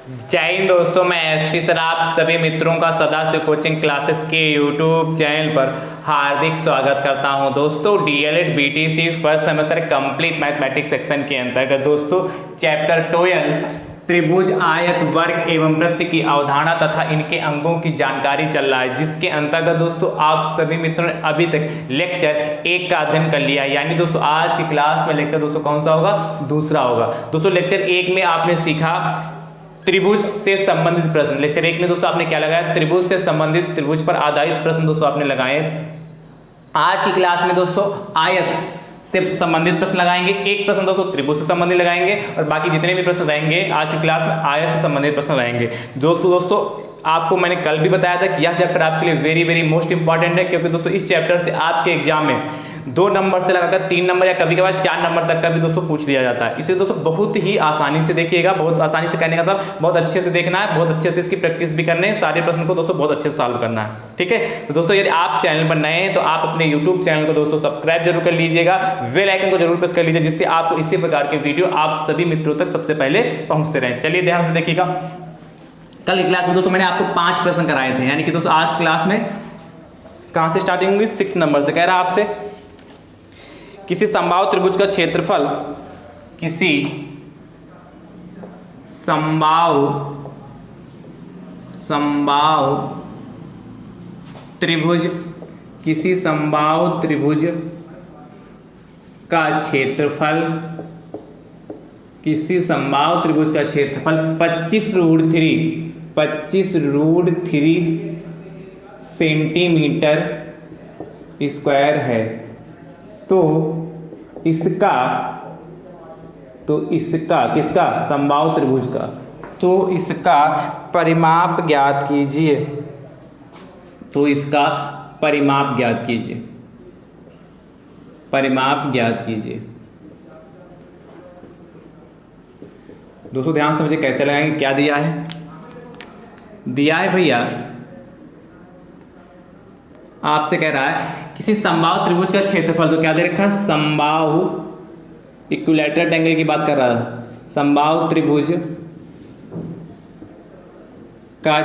जय हिंद दोस्तों, मैं एसपी सर आप सभी मित्रों का सदा से कोचिंग क्लासेस के यूट्यूब चैनल पर हार्दिक स्वागत करता हूं। दोस्तों DElEd BTC first semester complete mathematics section के अंतर्गत दोस्तों चैप्टर 12 त्रिभुज आयत वर्ग एवं वृत्त की अवधारणा तथा इनके अंगों की जानकारी चल रहा है, जिसके अंतर्गत दोस्तों आप सभी मित्रों ने अभी तक लेक्चर 1 का अध्ययन कर लिया है। यानी दोस्तों आज की क्लास में लेक्चर दोस्तों कौन सा होगा? दूसरा होगा। दोस्तों लेक्चर 1 में आपने सीखा त्रिभुज से संबंधित प्रश्न। लेक्चर 1 में दोस्तों आपने क्या लगाया? त्रिभुज से संबंधित, त्रिभुज पर आधारित प्रश्न दोस्तों आपने लगाए। आज की क्लास में दोस्तों आयत से संबंधित प्रश्न लगाएंगे। एक प्रश्न दोस्तों त्रिभुज से संबंधित लगाएंगे और बाकी जितने भी प्रश्न रहेंगे आज की क्लास में आयत से संबंधित प्रश्न रहेंगे। दोस्तों आपको मैंने कल भी बताया था कि यह चैप्टर आपके लिए वेरी वेरी मोस्ट इंपॉर्टेंट है, क्योंकि दोस्तों इस चैप्टर से आपके एग्जाम में 2 नंबर से लगाकर 3 नंबर या कभी कभार 4 नंबर तक का भी दोस्तों पूछ लिया जाता है। इसे दोस्तों बहुत ही आसानी से देखिएगा, बहुत आसानी से करने का मतलब बहुत अच्छे से देखना है, बहुत अच्छे से इसकी प्रैक्टिस भी करने है, सारे प्रश्न को दोस्तों बहुत अच्छे से सॉल्व करना है। ठीक है, तो दोस्तों यदि आप चैनल पर नए हैं तो आप अपने यूट्यूब चैनल को दोस्तों सब्सक्राइब जरूर कर लीजिएगा, बेल आइकन को जरूर प्रेस कर लीजिए, जिससे आपको इसी प्रकार के वीडियो आप सभी मित्रों तक सबसे पहले पहुंचते रहें। चलिए ध्यान से देखिएगा। कल की क्लास में दोस्तों मैंने आपको 5 प्रश्न कराए थे, यानी कि दोस्तों आज क्लास में कहां से स्टार्टिंग होगी? 6 नंबर से। कह रहा आपसे किसी समबाहु त्रिभुज का क्षेत्रफल, किसी समबाहु त्रिभुज, किसी समबाहु त्रिभुज का क्षेत्रफल, किसी समबाहु त्रिभुज का क्षेत्रफल 25√3 सेंटीमीटर स्क्वायर है, तो इसका किसका? समबाहु त्रिभुज का। तो इसका परिमाप ज्ञात कीजिए, तो इसका परिमाप ज्ञात कीजिए, परिमाप ज्ञात कीजिए। दोस्तों ध्यान से मुझे कैसे लगाएंगे? क्या दिया है? दिया है भैया आपसे कह रहा है किसी समबाहु त्रिभुज का क्षेत्रफल, तो क्या दे रखा है? समबाहु इक्विलैटरल ट्रायंगल की बात कर रहा है। समबाहु त्रिभुज का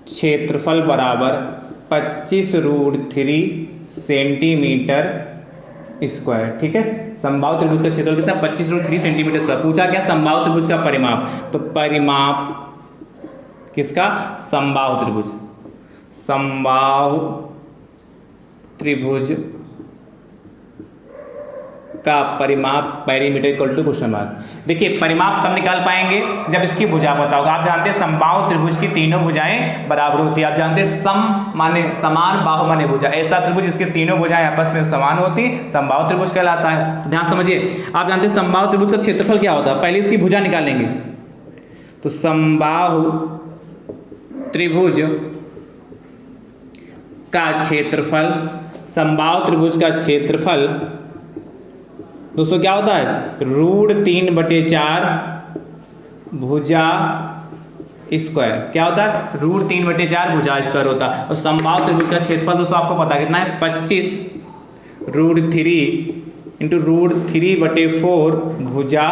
क्षेत्रफल बराबर 25√3 सेंटीमीटर स्क्वायर। ठीक है, समबाहु त्रिभुज का क्षेत्रफल कितना? 25√3 सेंटीमीटर स्क्वायर। पूछा क्या? समबाहु त्रिभुज का परिमाप। तो परिमाप किसका? समबाहु त्रिभुज। समबाहु त्रिभुज का परिमाप perimeter equal to question mark. देखिए परिमाप तब निकाल पाएंगे जब इसकी भुजा पता होगा। आप जानते हैं समबाहु त्रिभुज की तीनों भुजाएं बराबर होती है। आप जानते हैं सम माने समान, बाहु माने भुजा। ऐसा त्रिभुज जिसके तीनों भुजाएं आपस में समान होती समबाहु त्रिभुज कहलाता है। ध्यान समझिए, आप जानते हैं समबाहु त्रिभुज का क्षेत्रफल क्या होता है? पहले इसकी भुजा निकालेंगे। तो समबाहु त्रिभुज का क्षेत्रफल, समबाहु त्रिभुज का क्षेत्रफल दोस्तों क्या होता है? √3/4 भुजा स्क्वायर। क्या होता है? √3/4 भुजा स्क्वायर होता है। और समबाहु त्रिभुज का क्षेत्रफल दोस्तों आपको पता कितना है? 25√3 × √3/4 भुजा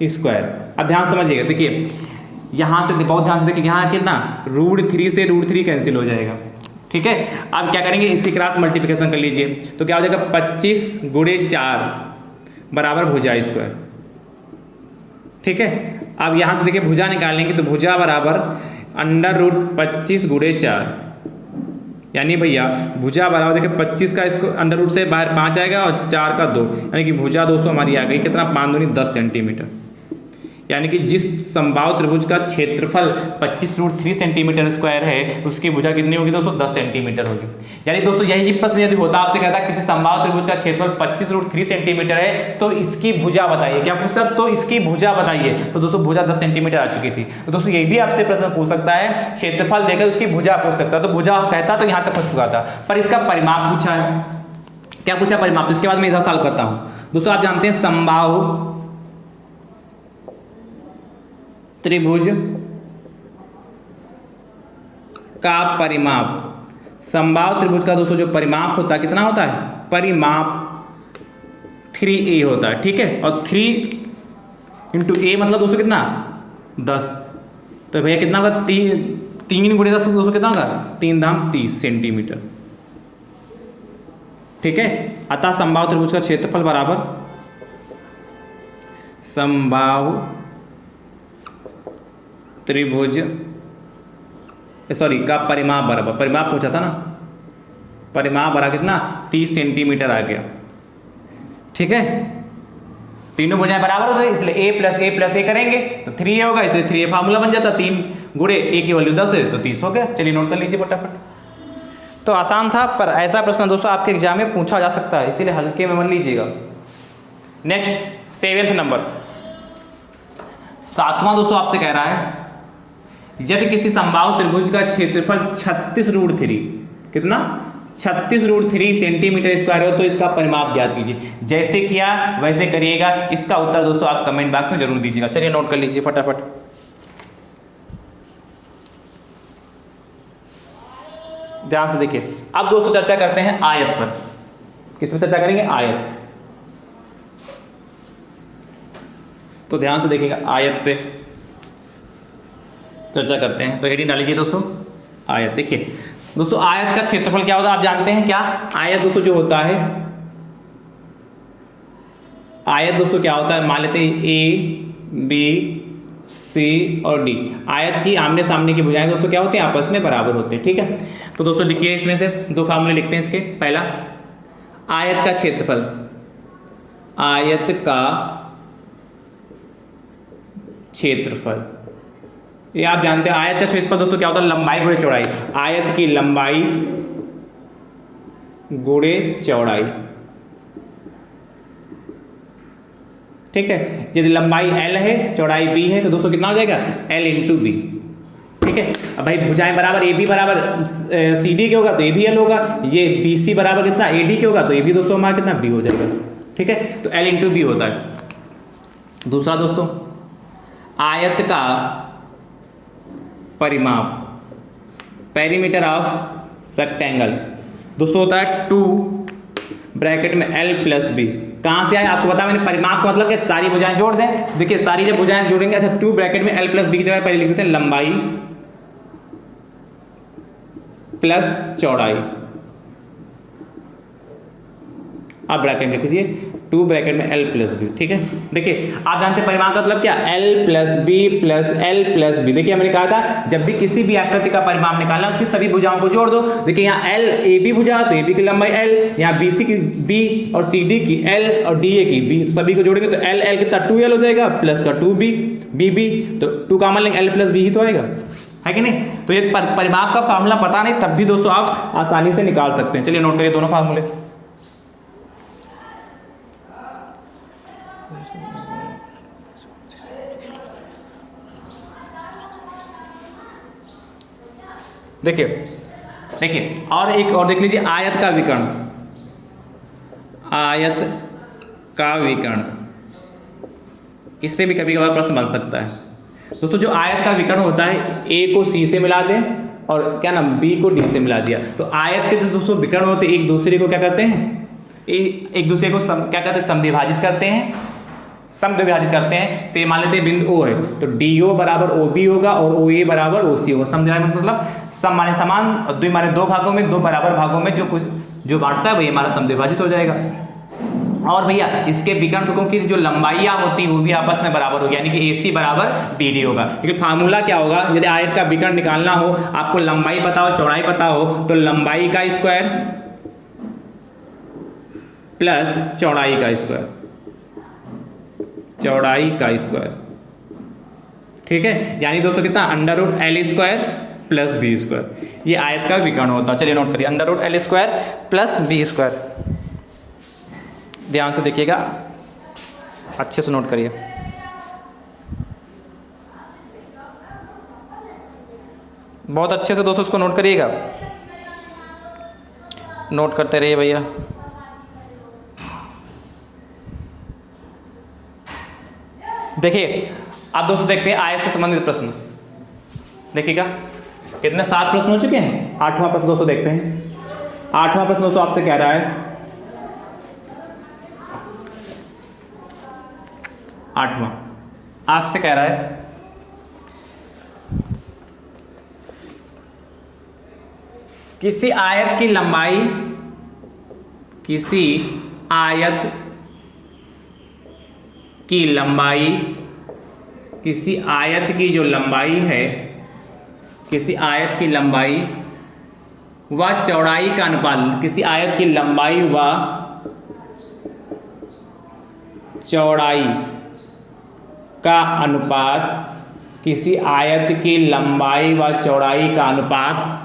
स्क्वायर। अब ध्यान समझिएगा, देखिए यहां से बहुत ध्यान से देखिए, यहाँ कितना? √3 से √3 कैंसिल हो जाएगा। ठीक है, अब क्या करेंगे? इसी क्रॉस मल्टीप्लिकेशन कर लीजिए, तो क्या हो जाएगा? 25 × 4 बराबर भुजा स्क्वायर। ठीक है, अब यहां से देखिए भुजा निकालेंगे, तो भुजा बराबर √25 × 4, यानी भैया भुजा बराबर देखिए 25 का इसको अंडर से बाहर 5 आएगा और 4 का 2, यानी कि भुजा दोस्तों हमारी आ गई कितना? 5 दूनी 10 सेंटीमीटर। यानी कि जिस समबाहु त्रिभुज का क्षेत्रफल 25√3 सेंटीमीटर स्क्वायर है, उसकी भुजा कितनी होगी दोस्तों? 10 सेंटीमीटर होगी। यानी दोस्तों यही प्रश्न यदि होता आपसे कहता किसी समबाहु त्रिभुज का क्षेत्रफल 25√3 सेंटीमीटर है, तो इसकी भुजा बताइए। क्या पूछ सकता? तो इसकी भुजा बताइए। तो दोस्तों भुजा 10 सेंटीमीटर आ चुकी थी। तो दोस्तों ये भी आपसे प्रश्न पूछ सकता है, क्षेत्रफल देकर उसकी भुजा पूछ सकता है। तो भुजा कहता तो यहाँ तक पहुंच चुका था, पर इसका परिमाप पूछा है। क्या पूछा? परिमाप। तो इसके बाद मैं इधर सॉल्व करता हूँ। दोस्तों आप जानते हैं समबाहु त्रिभुज का परिमाप, समबाहु त्रिभुज का दोस्तों जो परिमाप होता है कितना होता है? परिमाप 3a होता है, ठीक है। और 3 इंटू a मतलब दोस्तों कितना 10, तो भैया कितना होगा 3 गुणे 10 दोस्तों कितना होगा 3 दाम 30 सेंटीमीटर, ठीक है। अतः समबाहु त्रिभुज का क्षेत्रफल बराबर समबाहु त्रिभुज का परिमाप बराबर, परिमाप पूछा था ना, परिमाप बराबर कितना 30 सेंटीमीटर आ गया, ठीक है। तीनों भुजाएं बराबर होते हैं इसलिए a प्लस a करेंगे तो 3a होगा, इसलिए 3a फार्मूला बन जाता, 3 गुणे a की वैल्यू 10 है तो 30 हो गया। चलिए नोट कर लीजिए फटाफट। तो आसान था, पर ऐसा प्रश्न दोस्तों आपके एग्जाम में पूछा जा सकता है, इसीलिए हल्के में मान लीजिएगा। नेक्स्ट 7वां नंबर, 7वां दोस्तों आपसे कह रहा है यदि किसी समबाहु त्रिभुज का क्षेत्रफल 36√3 कितना 36√3 सेंटीमीटर स्क्वायर हो तो इसका परिमाप ज्ञात कीजिए। जैसे किया वैसे करिएगा, इसका उत्तर दोस्तों आप कमेंट बॉक्स में जरूर दीजिएगा। चलिए नोट कर लीजिए फटाफट। ध्यान से देखिए। अब दोस्तों चर्चा करते हैं आयत पर। किस में चर्चा करेंगे? आयत। तो ध्यान से देखिएगा, आयत पे चर्चा करते हैं। तो हेडिंग डालीजिए दोस्तों, आयत। देखिए दोस्तों, आयत का क्षेत्रफल क्या होता है आप जानते हैं क्या? आयत दोस्तों जो होता है, आयत दोस्तों क्या होता है, मान लेते हैं ए बी सी और डी। आयत की आमने सामने की भुजाएं दोस्तों क्या होते हैं, आपस में बराबर होते हैं, ठीक है। तो दोस्तों लिखिए, इसमें से दो फार्मूले लिखते हैं इसके। पहला, आयत का क्षेत्रफल, आयत का क्षेत्रफल, ये आप जानते हैं। आयत का क्षेत्रफल दोस्तों क्या होता है, लंबाई गुणे चौड़ाई। आयत की लंबाई गुणे चौड़ाई, ठीक है। यदि लंबाई l है चौड़ाई b है तो दोस्तों कितना हो जाएगा, l इंटू बी, ठीक है। अब भाई भुजाएं बराबर, ए बी बराबर सी डी के होगा तो ए बी एल होगा, ये बी सी बराबर कितना ए डी के होगा तो ए बी दोस्तों हमारा कितना बी हो जाएगा, ठीक है। तो l इंटू बी होता है। दूसरा दोस्तों, आयत का परिमाप, पेरीमीटर ऑफ रेक्टेंगल दोस्तों होता है 2 ब्रैकेट में l प्लस बी। कहाँ से आया आपको बता, मैंने परिमाप का मतलब कि सारी भुजाएं जोड़ दें। देखिए सारी जब भुजाएं जोड़ेंगे, अच्छा 2 ब्रैकेट में l प्लस बी की जगह पहले लिख देते हैं लंबाई प्लस चौड़ाई। आप ब्रैकेट लिख दीजिए 2 ब्रैकेट में l प्लस बी, ठीक है। देखिए आप जानते हैं परिमाप का मतलब क्या, l plus B plus l plus B. देखिए मैंने कहा था जब भी किसी भी आकृति का परिमाप निकालना उसकी सभी भुजाओं को जोड़ दो। देखिए यहाँ l ए बी भुजा तो ए बी की लंबाई l, यहाँ बी सी की b और सी डी की l और डी ए की b, सभी को जोड़ेंगे तो l l कितना 2l हो जाएगा प्लस का 2b b b, तो 2 कॉमन लेंगे l प्लस बी ही तो आएगा, है कि नहीं। तो ये परिमाप का फार्मूला पता नहीं तब भी दोस्तों आप आसानी से निकाल सकते हैं। चलिए नोट करिए दोनों फार्मूले। देखिए और एक और देख लीजिए, आयत का विकर्ण, आयत का विकर्ण, इस पे भी कभी कभार प्रश्न बन सकता है। दोस्तों जो आयत का विकर्ण होता है, ए को सी से मिला दें और क्या नाम बी को डी से मिला दिया, तो आयत के जो दोस्तों विकर्ण होते हैं एक दूसरे को क्या करते हैं, एक दूसरे को क्या करते हैं, समद्विभाजित करते हैं, समद्विभाजित करते हैं। से मान लेते हैं बिंदु O है तो DO बराबर OB होगा और OA बराबर OC होगा। समद्विभाजित मतलब सम माने समान और द्वि माने दो भागों में, दो बराबर भागों में जो बांटता है वही हमारा समद्विभाजित हो जाएगा। और भैया इसके विकर्ण की जो लंबाइयाँ होती है वो भी आपस में बराबर होगी, यानी कि AC बराबर BD होगा। लेकिन फार्मूला क्या होगा, यदि आयत का विकर्ण निकालना हो, आपको लंबाई पता हो चौड़ाई पता हो, तो लंबाई का स्क्वायर प्लस चौड़ाई का स्क्वायर, चौड़ाई का स्क्वायर, ठीक है। यानी दोस्तों कितना, under root L square plus B square, ये आयत का विकर्ण होता है। चलिए नोट करिए, under root L square plus B square. ध्यान से देखिएगा, अच्छे से नोट करिए। बहुत अच्छे से दोस्तों इसको नोट करिएगा, नोट करते रहिए भैया। देखिए अब दोस्तों देखते हैं आयत से संबंधित प्रश्न। देखिएगा कितने 7 प्रश्न हो चुके हैं। 8वां प्रश्न दोस्तों देखते हैं। 8वां प्रश्न दोस्तों आपसे कह रहा है 8वां आपसे कह रहा है किसी आयत की लंबाई, किसी आयत की लंबाई, किसी आयत की जो लंबाई है, किसी आयत की लंबाई व चौड़ाई का अनुपात, किसी आयत की लंबाई व चौड़ाई का अनुपात, किसी आयत की लंबाई व चौड़ाई का अनुपात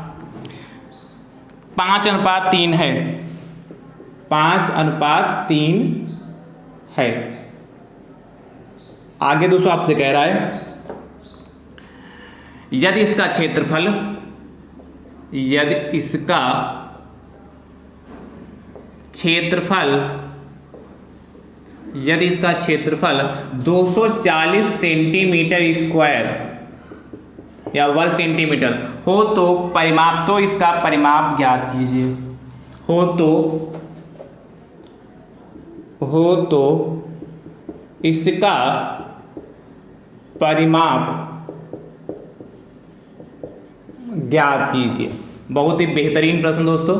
5:3 है, 5:3 है। आगे दोस्तों आपसे कह रहा है यदि इसका क्षेत्रफल, यदि इसका क्षेत्रफल, यदि इसका क्षेत्रफल 240 सेंटीमीटर स्क्वायर या वर्ग सेंटीमीटर हो तो परिमाप, तो इसका परिमाप ज्ञात कीजिए। हो तो इसका परिमाप ज्ञात कीजिए। बहुत ही बेहतरीन प्रश्न दोस्तों,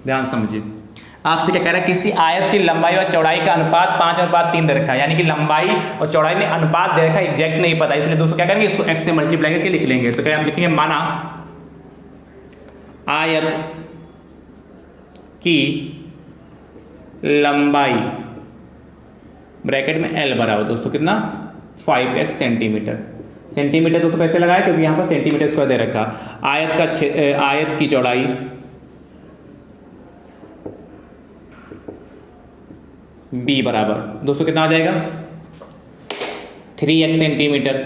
ध्यान समझिए। आपसे क्या कह रहा है, किसी आयत की लंबाई और चौड़ाई का अनुपात 5:3 दे रखा है, यानी कि लंबाई और चौड़ाई में अनुपात दे रखा है, एग्जैक्ट नहीं पता, इसलिए दोस्तों क्या करेंगे, इसको x से मल्टीप्लाई करके लिख लेंगे। तो क्या हम लिखेंगे, माना आयत की लंबाई ब्रैकेट में l बराबर दोस्तों कितना, 5x सेंटीमीटर। सेंटीमीटर दोस्तों कैसे लगाया, क्योंकि यहाँ पर सेंटीमीटर स्क्वायर दे रखा। आयत की चौड़ाई b बराबर दोस्तों कितना आ जाएगा, 3x सेंटीमीटर,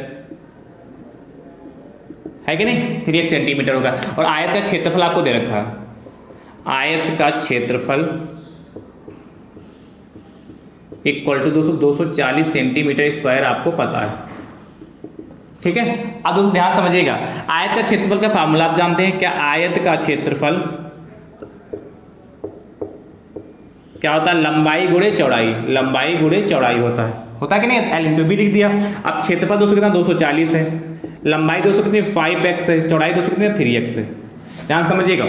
है कि नहीं, 3x सेंटीमीटर होगा। और आयत का क्षेत्रफल आपको दे रखा है, आयत का क्षेत्रफल इक्वल टू दोस्तों 240 सेंटीमीटर स्क्वायर आपको पता है, ठीक है। अब दोस्तों ध्यान समझिएगा, आयत का क्षेत्रफल का फार्मूला आप जानते हैं क्या, आयत का क्षेत्रफल क्या होता है, लंबाई गुणे चौड़ाई, लंबाई गुणे चौड़ाई होता है कि नहीं, एल इंटू बी लिख दिया। अब क्षेत्रफल दोस्तों कितना 240 है, लंबाई दोस्तों कितनी 5x है, चौड़ाई दोस्तों कितनी 3x है। ध्यान समझिएगा,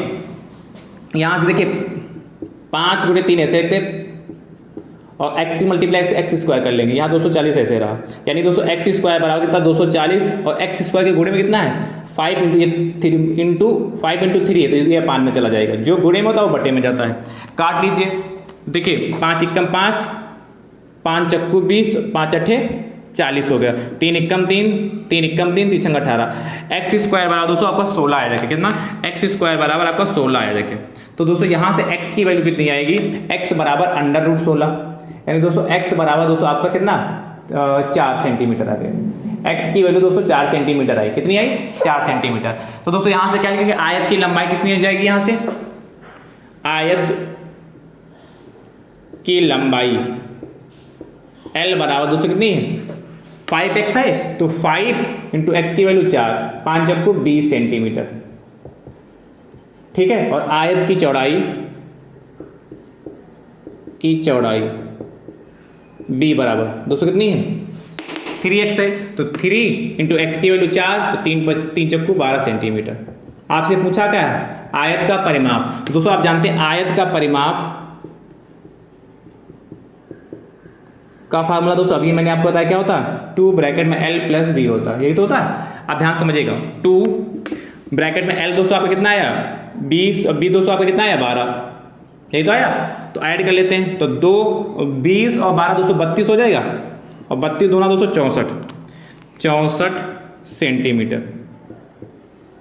यहाँ से देखिए 5 गुणे 3 ऐसे थे और x की मल्टीप्लाई से x स्क्वायर कर लेंगे, यहाँ 240 ऐसे रहा, यानी दोस्तों x स्क्वायर बराबर कितना 240 और x स्क्वायर के गुणे में कितना है 5 इंटू ये 3 इंटू 5 इंटू 3 है, तो ये 5 में चला जाएगा, जो गुणे में होता है वो बटे में जाता है। काट लीजिए, देखिए 5 एकम 5, 5 चक्कू 20, 5 अठे 40 हो गया, 3 एकम 3, 3 एकम 3, 3 छंग 18, x स्क्वायर बराबर दोस्तों आपका 16 आया जाके, कितना x स्क्वायर बराबर आपका 16 आया जाके। तो दोस्तों यहाँ से x की वैल्यू कितनी आएगी, x बराबर √16, यानी दोस्तों x बराबर दोस्तों आपका कितना 4 सेंटीमीटर आ गया। x की वैल्यू दोस्तों 4 सेंटीमीटर आई, कितनी आई 4 सेंटीमीटर। तो दोस्तों यहाँ से क्या लिखेंगे, आयत की लंबाई कितनी हो जाएगी, यहाँ से आयत की लंबाई L बराबर दोस्तों कितनी है 5x है, तो 5 इंटू एक्स की वैल्यू 4, 5 चक्कू 20 सेंटीमीटर, ठीक है। और आयत की चौड़ाई b बराबर दोस्तों कितनी है 3x है, तो 3 इंटू एक्स की वैल्यू 4, तो 3 चक्कू 12 सेंटीमीटर। आपसे पूछा क्या है, आयत का परिमाप। दोस्तों आप जानते हैं आयत का परिमाप का फार्मूला दोस्तों अभी मैंने आपको बताया क्या होता है, 2 ब्रैकेट में l प्लस b होता है, यही तो होता है। आप ध्यान समझिएगा, 2 ब्रैकेट में l दोस्तों आपका कितना आया 20 और b दोस्तों आपका कितना आया 12, यही तो आया। तो ऐड कर लेते हैं, तो 2 20 और 12 दोस्तों 32 हो जाएगा, और 32 दूना दोस्तों 64 सेंटीमीटर।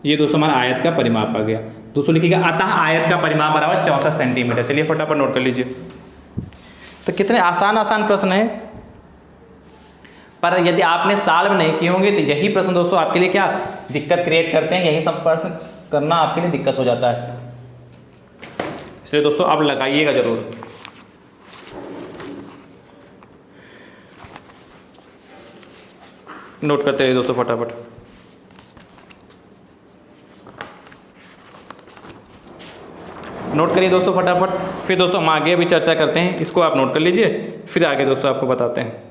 ये दोस्तों हमारा आयत का परिमाप आ गया। दोस्तों लिखिएगा अतः आयत का परिमाप बराबर 64 सेंटीमीटर। चलिए फटाफट नोट कर लीजिए। तो कितने आसान प्रश्न है, पर यदि आपने सॉल्व नहीं किए होंगे तो यही प्रश्न दोस्तों आपके लिए क्या दिक्कत क्रिएट करते हैं, यही सब प्रश्न करना आपके लिए दिक्कत हो जाता है। इसलिए दोस्तों आप लगाइएगा जरूर। नोट करते रहिए दोस्तों फटाफट। नोट करिए दोस्तों फटाफट, फिर दोस्तों हम आगे भी चर्चा करते हैं। इसको आप नोट कर लीजिए, फिर आगे दोस्तों आपको बताते हैं।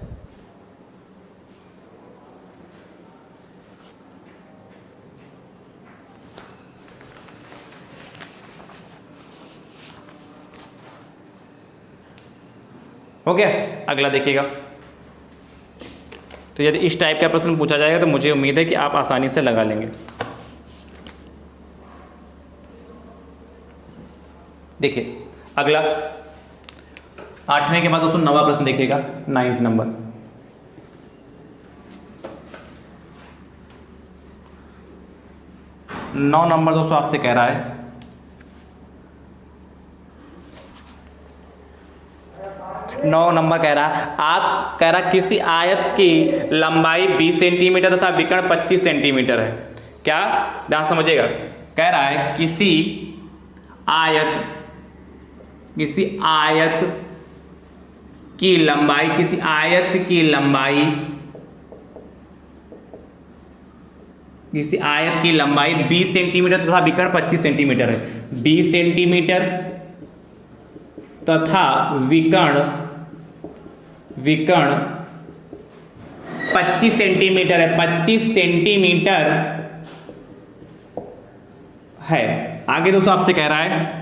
हो गया, अगला देखिएगा। तो यदि इस टाइप का प्रश्न पूछा जाएगा तो मुझे उम्मीद है कि आप आसानी से लगा लेंगे। देखिए अगला 8वें के बाद दोस्तों 9वां प्रश्न देखिएगा, 9th नंबर। नौ नंबर दोस्तों आपसे कह रहा है आप कह रहा किसी आयत की लंबाई 20 सेंटीमीटर तथा विकर्ण 25 सेंटीमीटर है। क्या, ध्यान समझिएगा। कह रहा है किसी आयत की लंबाई 20 सेंटीमीटर तथा विकर्ण 25 सेंटीमीटर है। 20 सेंटीमीटर तथा विकर्ण 25 सेंटीमीटर है। 25 सेंटीमीटर है। आगे दोस्तों आपसे कह रहा है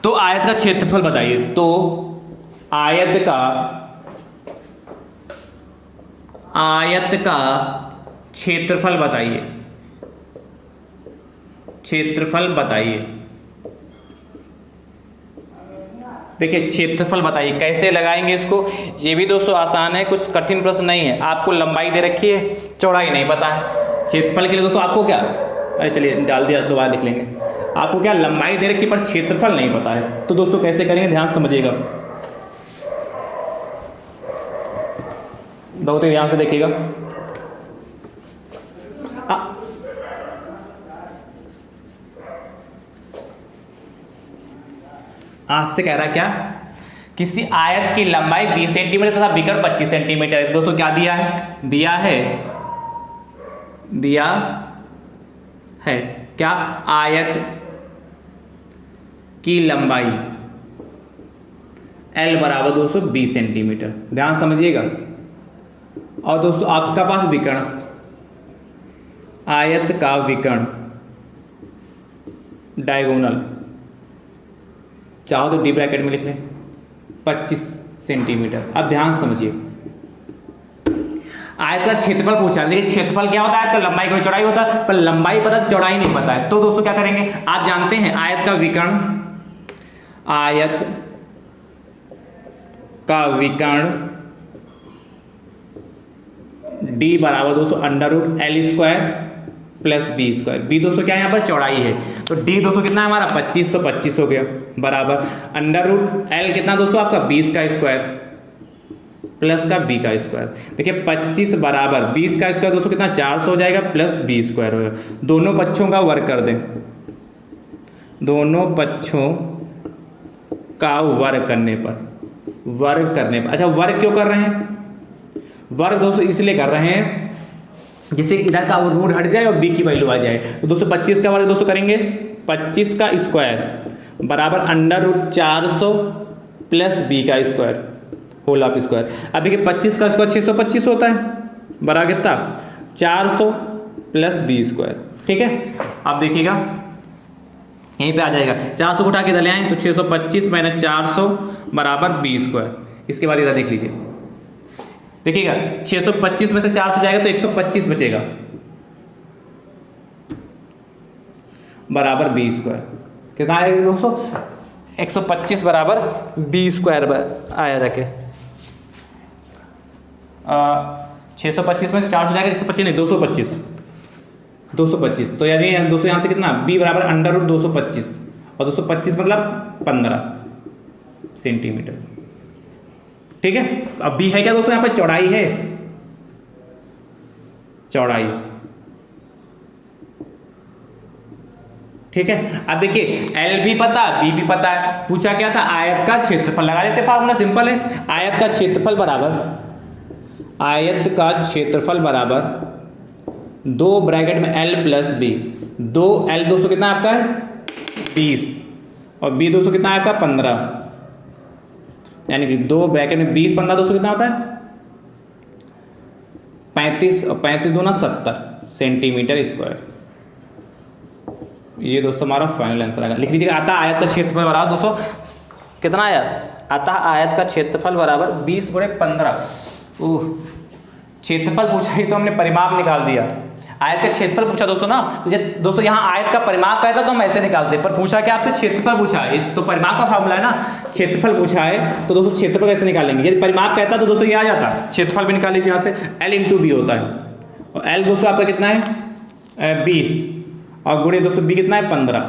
तो आयत का क्षेत्रफल बताइए। तो आयत का क्षेत्रफल बताइए। देखिए क्षेत्रफल बताइए, कैसे लगाएंगे इसको, ये भी दोस्तों आसान है, कुछ कठिन प्रश्न नहीं है। आपको लंबाई दे रखी है, चौड़ाई नहीं पता है। क्षेत्रफल के लिए दोस्तों आपको क्या, अरे चलिए डाल दिया, दोबारा लिख लेंगे। आपको क्या, लंबाई दे रखी पर क्षेत्रफल नहीं पता है। तो दोस्तों कैसे करेंगे, ध्यान समझिएगा, बहुत ही ध्यान से देखिएगा। आपसे कह रहा क्या, किसी आयत की लंबाई 20 सेंटीमीटर तथा विकर्ण 25 सेंटीमीटर है। दोस्तों क्या दिया है क्या, आयत की लंबाई L बराबर दोस्तों 20 सेंटीमीटर, ध्यान समझिएगा। और दोस्तों आपके पास विकर्ण, आयत का विकर्ण डायगोनल, चाहो तो डी ब्रैकेट में लिख लें, 25 सेंटीमीटर। अब ध्यान समझिए, आयत का क्षेत्रफल पूछा है। देखिए क्षेत्रफल क्या होता है, आयत का लंबाई का चौड़ाई होता है, पर लंबाई पता है, चौड़ाई नहीं पता है। तो दोस्तों क्या करेंगे, आप जानते हैं आयत का विकर्ण डी बराबर दोस्तों √L² plus B square. B दोस्तों क्या है, यहाँ पर चौड़ाई है, तो डी दोस्तों कितना है हमारा 25, तो 25 हो गया, बराबर √L कितना दोस्तों आपका 20 का स्क्वायर प्लस का बी का स्क्वायर। देखिए 25 बराबर 20 का स्क्वायर दोस्तों कितना 400 हो जाएगा, प्लस बी स्क्वायर होगा। दोनों पक्षों का वर्ग कर दें, दोनों पक्षों का वर्ग करने पर, अच्छा वर्ग क्यों कर रहे हैं, वर्ग दोस्तों इसलिए कर रहे हैं जिससे इधर का रूट हट जाए और बी की वैल्यू आ जाए। तो दोस्तों 25 का वर्ग दोस्तों करेंगे, 25 का स्क्वायर बराबर √400 प्लस बी का स्क्वायर होल ऑफ स्क्वायर। अब देखिए 25 का स्क्वायर 625 होता है, बराबर कितना 400 प्लस बी स्क्वायर। ठीक है, अब देखिएगा यहीं पे आ जाएगा, 400 को उठा के इधर ले आए तो 625 - 400 बराबर बी स्क्वायर। इसके बाद इधर देख लीजिए, देखिएगा 625 में से 400 जाएगा तो 125 बचेगा, बराबर बी स्क्वायर। कितना आएगा दोस्तों, 125 बराबर बी स्क्वायर आया जाके। 625 में से 400 जाएगा, 125 नहीं 225। तो यानी दोस्तों यहाँ से कितना, b बराबर √225 और 225 मतलब 15 सेंटीमीटर। ठीक है, अब b है क्या दोस्तों, यहाँ पर चौड़ाई है, चौड़ाई। ठीक है, अब देखिए L भी पता, B भी पता है, पूछा क्या था, आयत का क्षेत्रफल। लगा देते फार्मूला, सिंपल है, आयत का क्षेत्रफल बराबर 2 ब्रैकेट में L प्लस B। 2L दोस्तों कितना आपका है 20 और बी दोस्तों कितना है आपका 15, यानी कि 2 ब्रैकेट में 20 15 दोस्तों कितना होता है 35 और 35 दूना 70 सेंटीमीटर स्क्वायर। ये दोस्तों हमारा फाइनल आंसर आएगा। लिख लीजिएगा अतः आयत का क्षेत्रफल बराबर दोस्तों कितना आया, अतः आयत का क्षेत्रफल बराबर 20 गुणे 15। क्षेत्रफल पूछा ही तो हमने परिमाप निकाल दिया। आयत का क्षेत्रफल पूछा दोस्तों ना, तो दोस्तों यहाँ आयत का परिमाप कहता तो हम ऐसे निकालते, पर पूछा क्या आपसे क्षेत्रफल पूछा है, तो परिमाप का फार्मूला है ना, क्षेत्रफल पूछा है तो दोस्तों क्षेत्रफल कैसे निकालेंगे। यदि परिमाप कहता तो दोस्तों ये आ जाता, क्षेत्रफल भी निकाल लीजिए यहाँ से, L × B होता है, और L दोस्तों आपका कितना है 20 और गुणे दोस्तों B कितना है 15,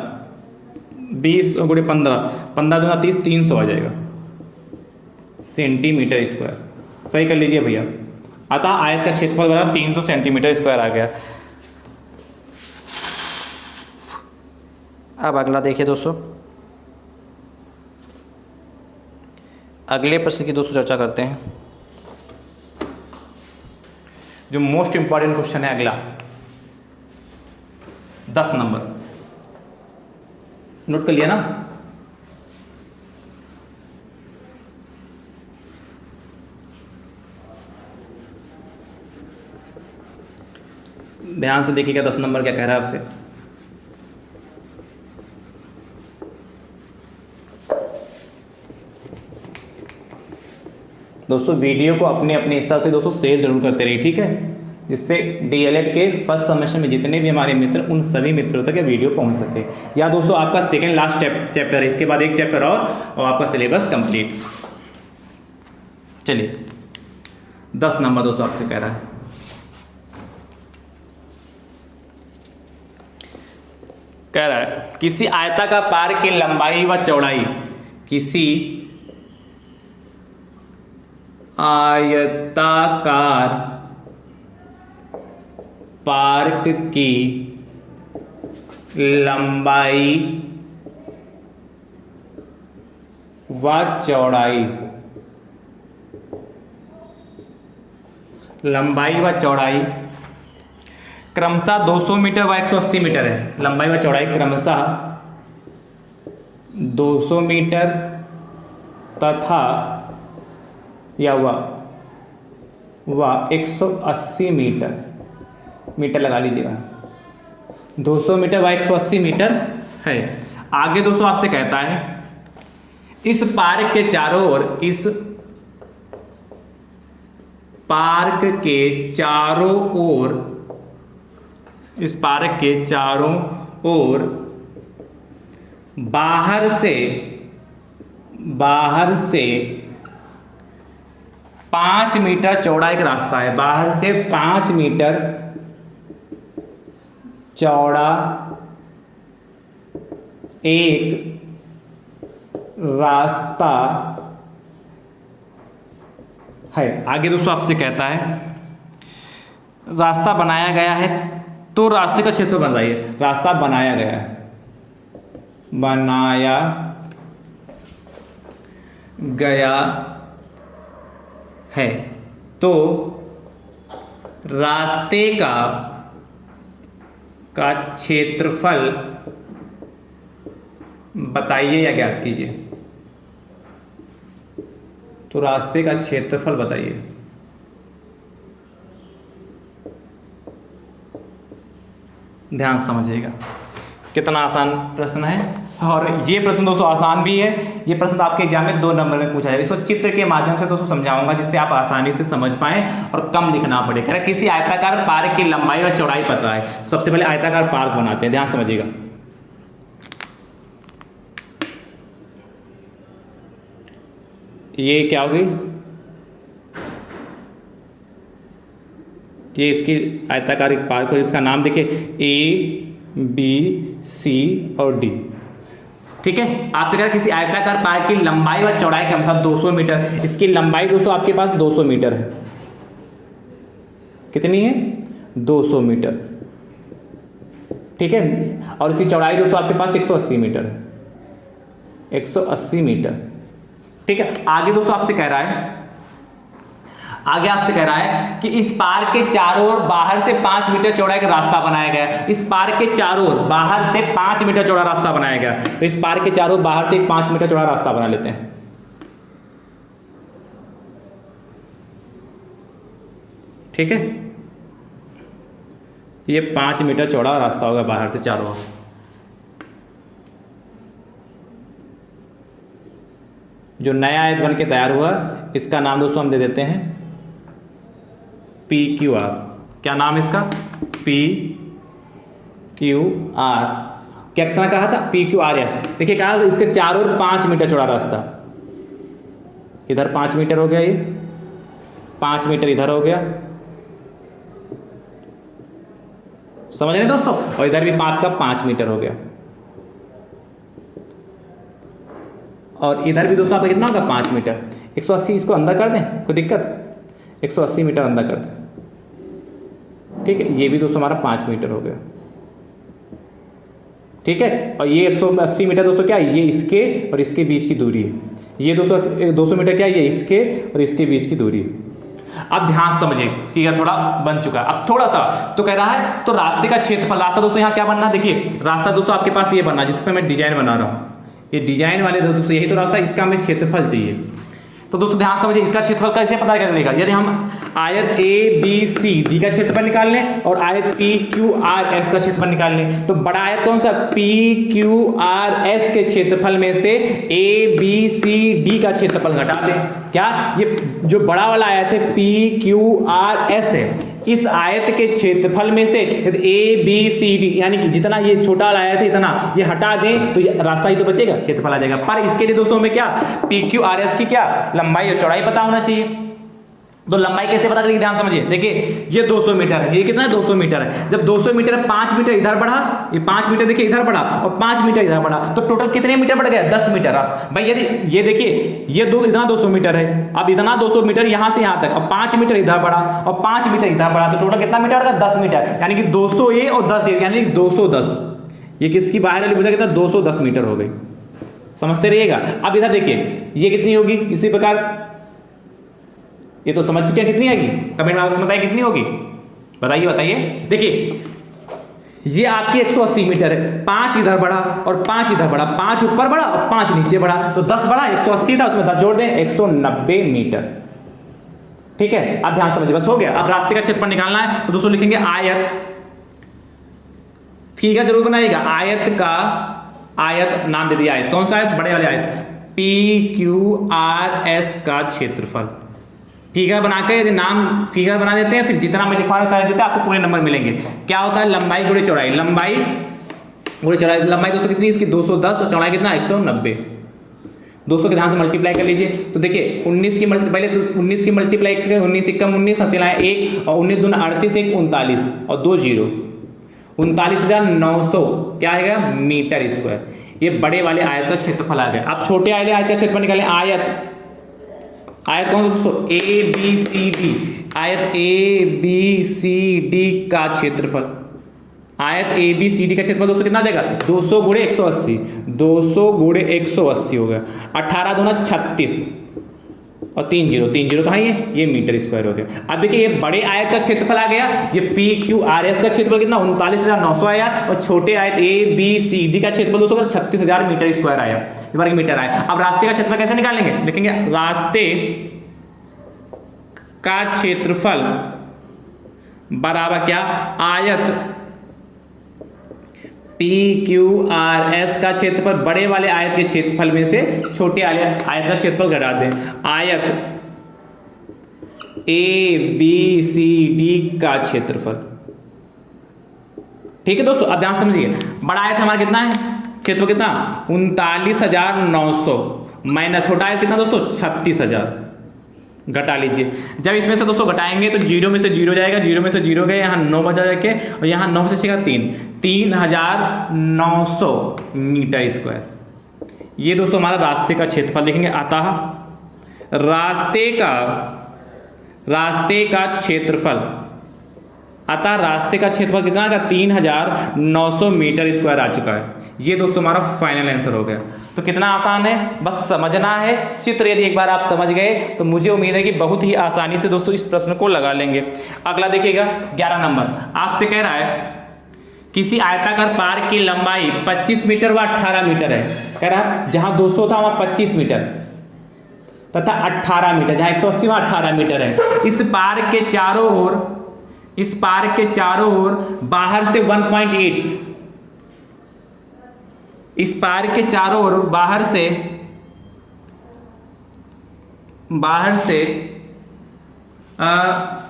20 और गुणे 15, 15 दूना 30, 300 आ जाएगा सेंटीमीटर स्क्वायर। सही कर लीजिए भैया। अतः आयत का क्षेत्रफल बराबर 300 सेंटीमीटर स्क्वायर आ गया। अब अगला देखिए दोस्तों, अगले प्रश्न की दोस्तों चर्चा करते हैं, जो मोस्ट इंपॉर्टेंट क्वेश्चन है अगला 10 नंबर। नोट कर लिया ना। ध्यान से देखिएगा 10 नंबर क्या कह रहा है आपसे। दोस्तों वीडियो को अपने अपने हिसाब से दोस्तों शेयर जरूर करते रहिए, ठीक है, जिससे डीएलएड के फर्स्ट सेमेस्टर में जितने भी हमारे मित्र उन सभी मित्रों तक ये वीडियो पहुंच सके। या दोस्तों आपका सेकंड लास्ट चैप्टर है, इसके बाद एक चैप्टर और आपका सिलेबस कंप्लीट। चलिए 10 नंबर दोस्तों आपसे कह रहा है, कह रहा है किसी आयताकार पार्क की लंबाई व चौड़ाई, किसी आयताकार पार्क की लंबाई व चौड़ाई, लंबाई व चौड़ाई क्रमशः 200 मीटर व 180 मीटर है। लंबाई व चौड़ाई क्रमशः 200 मीटर तथा या व 180 मीटर लगा लीजिएगा। 200 मीटर व 180 मीटर है। आगे दोस्तों आपसे कहता है इस पार्क के चारों ओर, इस पार्क के चारों ओर, इस पार्क के चारों ओर बाहर से 5 मीटर चौड़ा एक रास्ता है। बाहर से 5 मीटर चौड़ा एक रास्ता है। आगे दोस्तों आपसे कहता है रास्ता बनाया गया है, तो रास्ते का क्षेत्र बताइए। रास्ता बनाया गया है, बनाया गया है, तो रास्ते का क्षेत्रफल बताइए या ज्ञात कीजिए। तो रास्ते का क्षेत्रफल बताइए। ध्यान समझिएगा, कितना आसान प्रश्न है। और ये प्रश्न दोस्तों आसान भी है। ये प्रश्न तो आपके एग्जाम में 2 नंबर में पूछा जाएगा। इसको चित्र के माध्यम से दोस्तों समझाऊंगा, जिससे आप आसानी से समझ पाएं और कम लिखना पड़े। कह रहा किसी आयताकार पार्क की लंबाई और चौड़ाई पता है। सबसे पहले आयताकार पार्क बनाते हैं, ध्यान समझिएगा। ये क्या होगी, ये इसकी आयताकार एक पार्क है, इसका नाम देखिए ABC और D, ठीक है। आप तो कह रहे किसी आयताकार पार्क की लंबाई व चौड़ाई के अनुसार 200 मीटर। इसकी लंबाई दोस्तों आपके पास 200 मीटर है। कितनी है 200 मीटर, ठीक है। और इसकी चौड़ाई दोस्तों आपके पास 180 मीटर है, 180 मीटर, ठीक है। आगे दोस्तों आपसे कह रहा है आगे आपसे कह रहा है कि इस पार्क के चारों ओर बाहर से 5 मीटर चौड़ा एक रास्ता बनाया गया है। इस पार्क के चारों ओर बाहर से 5 मीटर चौड़ा रास्ता बनाया गया, तो इस पार्क के चारों ओर बाहर से एक 5 मीटर चौड़ा रास्ता बना लेते हैं। ठीक है, ये 5 मीटर चौड़ा रास्ता होगा बाहर से चारों ओर। जो नया आयत बन के तैयार हुआ इसका नाम दोस्तों हम दे देते हैं PQR। क्या नाम इसका? PQR। क्या कितना कहा था? PQRS। देखिए कहा इसके चारों ओर 5 मीटर चौड़ा रास्ता, इधर 5 मीटर हो गया, ये 5 मीटर इधर हो गया, समझ रहे दोस्तों, और इधर भी आपका 5 मीटर हो गया, और इधर भी दोस्तों आपका कितना होगा? 5 मीटर। 180 इसको अंदर कर दें, कोई दिक्कत? 180 मीटर अंदर कर दें, ठीक है। ये भी दोस्तों हमारा 5 मीटर हो गया, ठीक है। और ये 180 मीटर दोस्तों क्या है? ये इसके और इसके बीच की दूरी है। ये दोस्तों 200 मीटर क्या है? ये इसके और इसके बीच की दूरी है। अब ध्यान समझिए, ठीक है, थोड़ा बन चुका है। अब थोड़ा सा तो कह रहा है तो रास्ते का क्षेत्रफल, रास्ता दोस्तों यहाँ क्या बनना? देखिए रास्ता दोस्तों आपके पास ये बनना जिस पर मैं डिजाइन बना रहा हूँ, ये डिजाइन वाले दोस्तों यही तो रास्ता, इसका हमें क्षेत्रफल चाहिए। तो दोस्तों ध्यान समझिए, इसका क्षेत्रफल कैसे पता करेगा? यदि हम आयत ABCD का क्षेत्रफल निकाल लें और आयत PQRS का क्षेत्रफल निकाल लें, तो बड़ा आयत कौन सा? PQRS के क्षेत्रफल में से ABCD का क्षेत्रफल घटा दें। क्या? ये जो बड़ा वाला आयत है PQRS है, इस आयत के क्षेत्रफल में से यदि ABCD यानी कि जितना ये छोटा वाला आयत है इतना ये हटा दें तो ये रास्ता ही तो बचेगा, क्षेत्रफल आ जाएगा। पर इसके लिए दोस्तों हमें क्या? PQRS की क्या लंबाई और चौड़ाई पता होना चाहिए। तो लंबाई कैसे पता करेंगे? ध्यान समझिए, देखिए ये 200 मीटर है, ये कितना है? 200 मीटर है। जब 200 मीटर है, 5 मीटर इधर बढ़ा, ये 5 मीटर देखिए इधर बढ़ा और 5 मीटर इधर बढ़ा, तो टोटल कितने मीटर बढ़ गया? 10 मीटर रास्ता। भाई यदि ये देखिए ये इतना 200 मीटर है, अब इतना 200 मीटर यहाँ से यहाँ तक, अब 5 मीटर इधर बढ़ा और 5 मीटर इधर बढ़ा, तो टोटल कितना मीटर बढ़ गया? 10 मीटर। यानी कि 200 ये और 10 ये, यानी 210। ये किसकी बाहर वाली भुजा कितना? 210 मीटर हो गई, समझते रहिएगा। अब इधर देखिए ये कितनी होगी? इसी प्रकार ये तो समझ चुके हैं कितनी आएगी, कमेंट में आपको बताइए कितनी होगी, बताइए बताइए। देखिए ये आपकी 180 मीटर है, 5 इधर बढ़ा और 5 इधर बढ़ा, 5 ऊपर बढ़ा और 5 नीचे बढ़ा, तो 10 बढ़ा, 180 था उसमें 10 जोड़ दें, 190 मीटर। ठीक है, अब ध्यान समझिए, बस हो गया। अब रास्ते का क्षेत्रफल निकालना है तो दोस्तों लिखेंगे आयत, ठीक है, जरूर बनाइएगा। आयत का, आयत नाम दे दिया, आयत कौन सा आयत? बड़े वाले आयत, PQRS का क्षेत्रफल। फिगर बना के यदि नाम फिगर बना देते हैं, फिर जितना मैं लिखवा देते हैं आपको पूरे नंबर मिलेंगे। क्या होता है? लंबाई गुणे चौड़ाई, लंबाई गुणे चौड़ाई। लंबाई दोस्तों कितनी इसकी? 210 और चौड़ाई कितना? 190। 200 के ध्यान से मल्टीप्लाई कर लीजिए, तो देखिए 19 की पहले तो 19 की मल्टीप्लाई 1 से 19 1 19 हसीला 1 और 19 दूना 38 1 39 और 2 जीरो 39,900 क्या आएगा? Metre square. ये बड़े वाले आयत का क्षेत्रफल आ गया। अब छोटे वाले आयत का क्षेत्रफल निकालें। आयत, आयत कौन सा दोस्तों? ABCD, आयत ABCD का क्षेत्रफल, आयत ABCD का क्षेत्रफल दोस्तों कितना देगा? 200 गुणे 180, 200 गुणे 180 हो गया, 18 दूना 36 और 3 जीरो तो है ये मीटर स्क्वायर हो गया। अब देखिए ये बड़े आयत का क्षेत्रफल आ गया, ये PQRS का क्षेत्रफल कितना? 39,900 आया, और छोटे आयत ABCD का क्षेत्रफल दोस्तों 36,000 मीटर स्क्वायर आया, वर्ग मीटर आया। अब रास्ते का क्षेत्रफल कैसे निकालेंगे? लिखेंगे रास्ते का क्षेत्रफल बराबर क्या? आयत PQRS का क्षेत्रफल बड़े वाले आयत के क्षेत्रफल में से छोटे वाले आयत का क्षेत्रफल घटा दें। आयत ABCD का क्षेत्रफल, ठीक है दोस्तों। अब ध्यान समझिए, बड़ा आयत हमारा कितना है? क्षेत्रफल कितना? 39,900 माइनस छोटा आयत कितना दोस्तों? 36,000। घटा लीजिए, जब इसमें से दोस्तों घटाएंगे तो जीरो में से जीरो जाएगा, जीरो में से जीरो गए, यहाँ 9 बचा जाके और यहाँ 9 से 6 3, 3,900 मीटर स्क्वायर। ये दोस्तों हमारा रास्ते का क्षेत्रफल लिखेंगे। अतः रास्ते का क्षेत्रफल, अतः रास्ते का क्षेत्रफल कितना का? 3,900 मीटर स्क्वायर आ चुका है। ये दोस्तों हमारा फाइनल आंसर हो गया। तो कितना आसान है, बस समझना है चित्र। यदि एक बार आप समझ गए तो मुझे उम्मीद है कि बहुत ही आसानी से दोस्तों इस प्रश्न को लगा लेंगे। अगला देखिएगा 11 नंबर, आपसे कह रहा है किसी आयताकार पार्क की लंबाई 25 मीटर व 18 मीटर है। कह रहा है जहां 200 था वहां 25 मीटर तथा 18 मीटर, जहां 180 वहां 18 मीटर है। इस पार्क के चारों ओर बाहर से 1.8, इस पार्क के चारों ओर बाहर से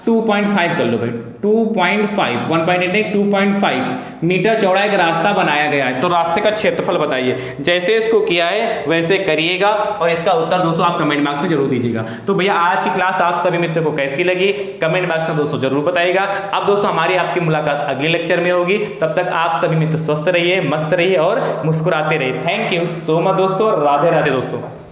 2.5 कर लो भाई, 2.5, 1.8 नहीं 2.5 मीटर चौड़ा एक रास्ता बनाया गया है। तो रास्ते का क्षेत्रफल बताइए। जैसे इसको किया है वैसे करिएगा और इसका उत्तर दोस्तों आप कमेंट बॉक्स में जरूर दीजिएगा। तो भैया आज की क्लास आप सभी मित्रों को कैसी लगी कमेंट बॉक्स में दोस्तों जरूर बताइएगा। अब दोस्तों हमारी आपकी मुलाकात अगले लेक्चर में होगी, तब तक आप सभी मित्र स्वस्थ रहिए, मस्त रहिए और मुस्कुराते रहिए। थैंक यू सो मच दोस्तों, राधे राधे दोस्तों।